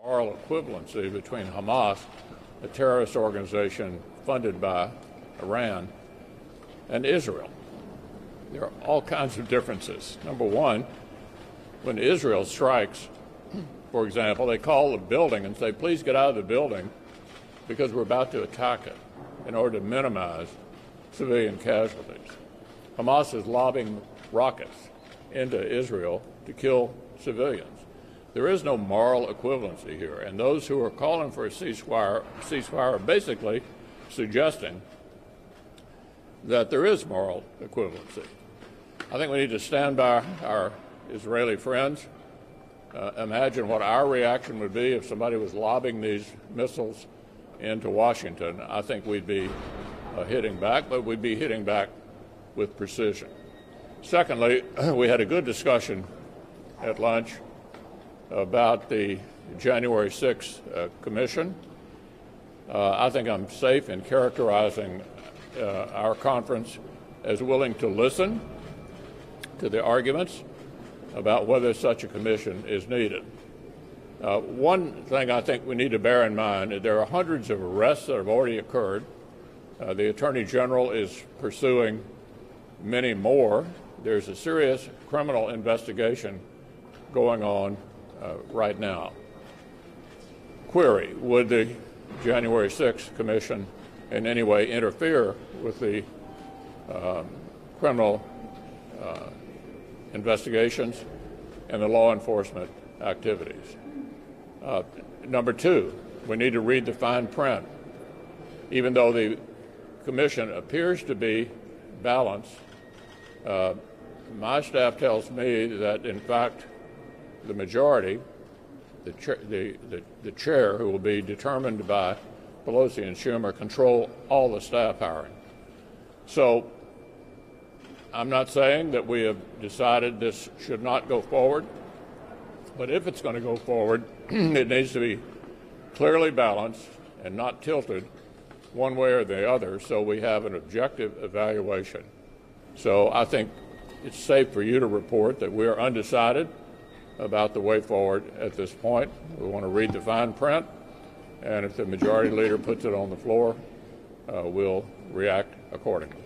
moral equivalency between Hamas, a terrorist organization funded by Iran, and Israel. There are all kinds of differences. Number one, when Israel strikes, for example, they call the building and say, please get out of the building because we're about to attack it in order to minimize civilian casualties. Hamas is lobbing rockets into Israel to kill civilians. There is no moral equivalency here, and those who are calling for a ceasefire are basically suggesting that there is moral equivalency. I think we need to stand by our Israeli friends. Imagine what our reaction would be if somebody was lobbing these missiles into Washington. I think we'd be hitting back, but we'd be hitting back with precision. Secondly, we had a good discussion at lunch about the January 6th commission. I think I'm safe in characterizing our conference as willing to listen to the arguments about whether such a commission is needed. One thing I think we need to bear in mind is there are hundreds of arrests that have already occurred. The Attorney General is pursuing many more. There's a serious criminal investigation going on right now. Query, would the January 6th Commission in any way interfere with the criminal investigations and the law enforcement activities? Number two, we need to read the fine print. Even though the Commission appears to be balanced, my staff tells me that, in fact, the majority, the chair, who will be determined by Pelosi and Schumer, control all the staff hiring. So I'm not saying that we have decided this should not go forward, but if it's going to go forward, it needs to be clearly balanced and not tilted one way or the other, so we have an objective evaluation. So I think it's safe for you to report that we are undecided about the way forward at this point. We want to read the fine print, and if the majority leader puts it on the floor, we'll react accordingly.